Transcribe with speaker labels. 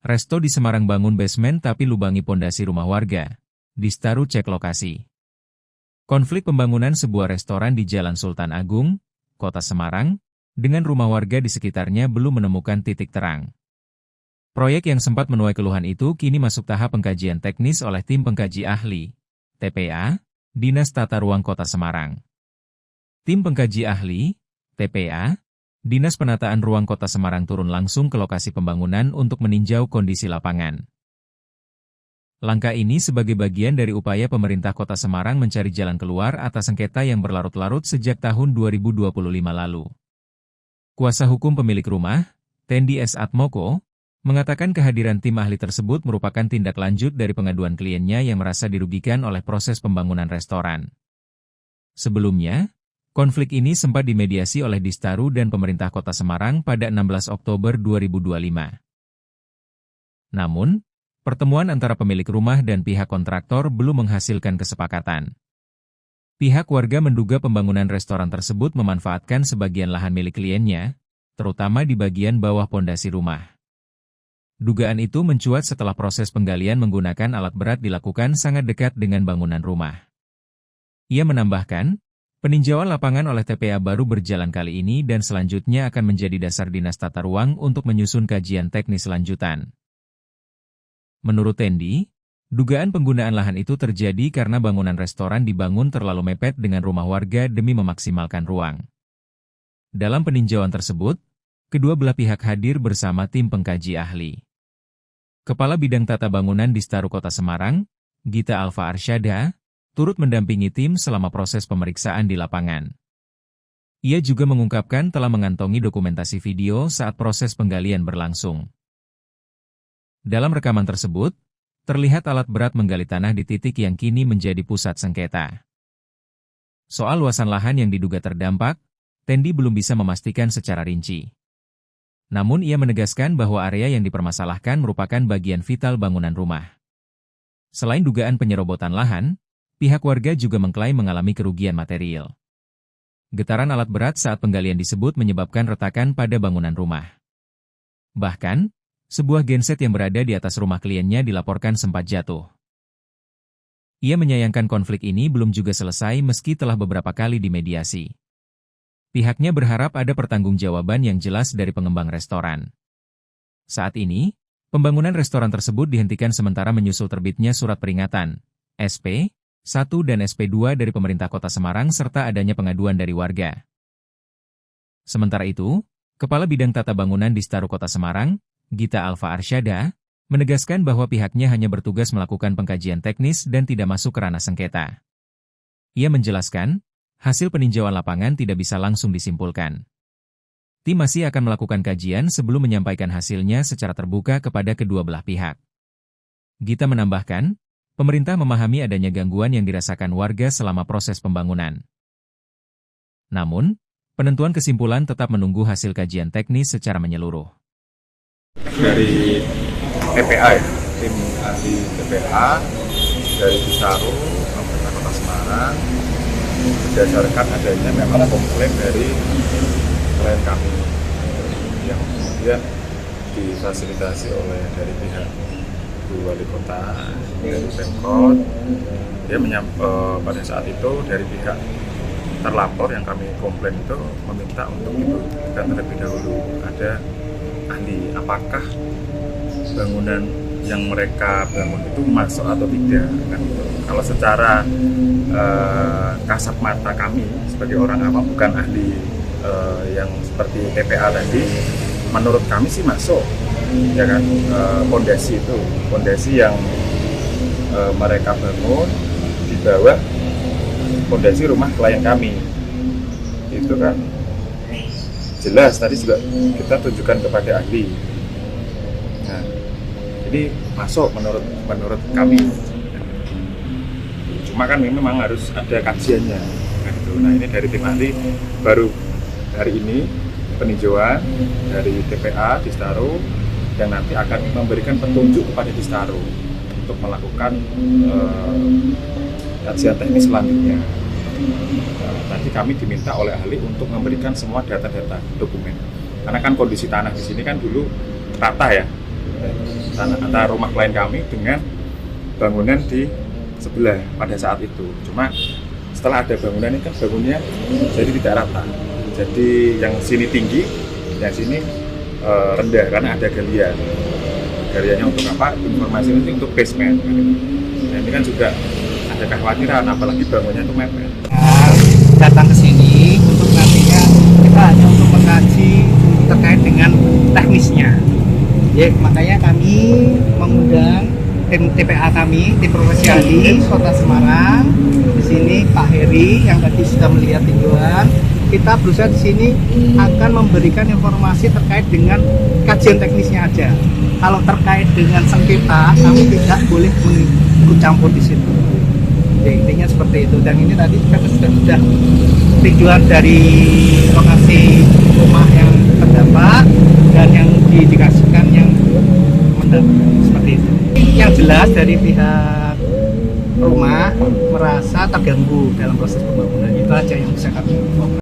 Speaker 1: Resto di Semarang bangun basement tapi lubangi pondasi rumah warga. Distaru cek lokasi. Konflik pembangunan sebuah restoran di Jalan Sultan Agung, Kota Semarang, dengan rumah warga di sekitarnya belum menemukan titik terang. Proyek yang sempat menuai keluhan itu kini masuk tahap pengkajian teknis oleh tim pengkaji ahli, TPA, Dinas Tata Ruang Kota Semarang. Tim pengkaji ahli, TPA, Dinas Penataan Ruang Kota Semarang turun langsung ke lokasi pembangunan untuk meninjau kondisi lapangan. Langkah ini sebagai bagian dari upaya pemerintah Kota Semarang mencari jalan keluar atas sengketa yang berlarut-larut sejak tahun 2025 lalu. Kuasa hukum pemilik rumah, Tendi S. Atmoko, mengatakan kehadiran tim ahli tersebut merupakan tindak lanjut dari pengaduan kliennya yang merasa dirugikan oleh proses pembangunan restoran. Sebelumnya, konflik ini sempat dimediasi oleh Distaru dan pemerintah Kota Semarang pada 16 Oktober 2025. Namun, pertemuan antara pemilik rumah dan pihak kontraktor belum menghasilkan kesepakatan. Pihak warga menduga pembangunan restoran tersebut memanfaatkan sebagian lahan milik kliennya, terutama di bagian bawah pondasi rumah. Dugaan itu mencuat setelah proses penggalian menggunakan alat berat dilakukan sangat dekat dengan bangunan rumah. Ia menambahkan, peninjauan lapangan oleh TPA baru berjalan kali ini dan selanjutnya akan menjadi dasar Dinas Tata Ruang untuk menyusun kajian teknis lanjutan. Menurut Tendi, dugaan penggunaan lahan itu terjadi karena bangunan restoran dibangun terlalu mepet dengan rumah warga demi memaksimalkan ruang. Dalam peninjauan tersebut, kedua belah pihak hadir bersama tim pengkaji ahli. Kepala Bidang Tata Bangunan Distaru Kota Semarang, Gita Alfa Arsyada, turut mendampingi tim selama proses pemeriksaan di lapangan. Ia juga mengungkapkan telah mengantongi dokumentasi video saat proses penggalian berlangsung. Dalam rekaman tersebut, terlihat alat berat menggali tanah di titik yang kini menjadi pusat sengketa. Soal luasan lahan yang diduga terdampak, Tendi belum bisa memastikan secara rinci. Namun ia menegaskan bahwa area yang dipermasalahkan merupakan bagian vital bangunan rumah. Selain dugaan penyerobotan lahan, pihak warga juga mengklaim mengalami kerugian material. Getaran alat berat saat penggalian disebut menyebabkan retakan pada bangunan rumah. Bahkan, sebuah genset yang berada di atas rumah kliennya dilaporkan sempat jatuh. Ia menyayangkan konflik ini belum juga selesai meski telah beberapa kali dimediasi. Pihaknya berharap ada pertanggungjawaban yang jelas dari pengembang restoran. Saat ini, pembangunan restoran tersebut dihentikan sementara menyusul terbitnya surat peringatan, SP 1 dan SP2 dari pemerintah Kota Semarang serta adanya pengaduan dari warga. Sementara itu, Kepala Bidang Tata Bangunan Distaru Kota Semarang, Gita Alfa Arsyada, menegaskan bahwa pihaknya hanya bertugas melakukan pengkajian teknis dan tidak masuk ke ranah sengketa. Ia menjelaskan, hasil peninjauan lapangan tidak bisa langsung disimpulkan. Tim masih akan melakukan kajian sebelum menyampaikan hasilnya secara terbuka kepada kedua belah pihak. Gita menambahkan, pemerintah memahami adanya gangguan yang dirasakan warga selama proses pembangunan. Namun, penentuan kesimpulan tetap menunggu hasil kajian teknis secara menyeluruh.
Speaker 2: Dari TPA ya, tim ahli TPA dari Distaru, pemerintah Kota Semarang, berdasarkan adanya memang komplain dari klien kami yang kemudian difasilitasi oleh dari pihak Bu Wali Kota dari Pemkot. Dia pada saat itu dari pihak terlapor yang kami komplain itu meminta untuk dibuktikan terlebih dahulu ada ahli apakah bangunan yang mereka bangun itu masuk atau tidak. Kan? Kalau secara kasat mata kami sebagai orang awam bukan ahli yang seperti TPA tadi, menurut kami sih masuk, ya kan, pondasi yang mereka bangun di bawah pondasi rumah klien kami, itu kan jelas tadi juga kita tunjukkan kepada ahli. Nah, jadi masuk menurut kami. Cuma kan memang harus ada kajiannya. Nah ini dari tim ahli baru hari ini peninjauan dari TPA Distaru yang nanti akan memberikan petunjuk kepada Distaru untuk melakukan kajian teknis selanjutnya. Nanti kami diminta oleh ahli untuk memberikan semua data-data dokumen. Karena kan kondisi tanah di sini kan dulu rata ya, antara rumah klien kami dengan bangunan di sebelah pada saat itu. Cuma setelah ada bangunan ini kan bangunnya jadi tidak rata. Jadi yang sini tinggi, yang sini rendah karena ada galian. Galiannya untuk apa? Informasi ini untuk basement. Nah, ini kan juga ada kekhawatiran, apalagi bangunnya itu mepet.
Speaker 3: Datang ke sini untuk nantinya kita hanya untuk mengkaji terkait dengan teknisnya. Ya, makanya kami mengundang tim TPA kami, tim profesionalis Kota Semarang. Di sini Pak Heri yang tadi sudah melihat tinjauan. Kita berusaha di sini akan memberikan informasi terkait dengan kajian teknisnya aja. Kalau terkait dengan sengketa, kami tidak boleh ikut campur di situ. Ya, intinya seperti itu. Dan ini tadi kita sudah tinjauan dari lokasi rumah yang terdampak dan yang dikasihkan yang mendapat seperti itu. Yang jelas dari pihak rumah merasa terganggu dalam proses pembangunan, itu aja yang bisa kami informasikan.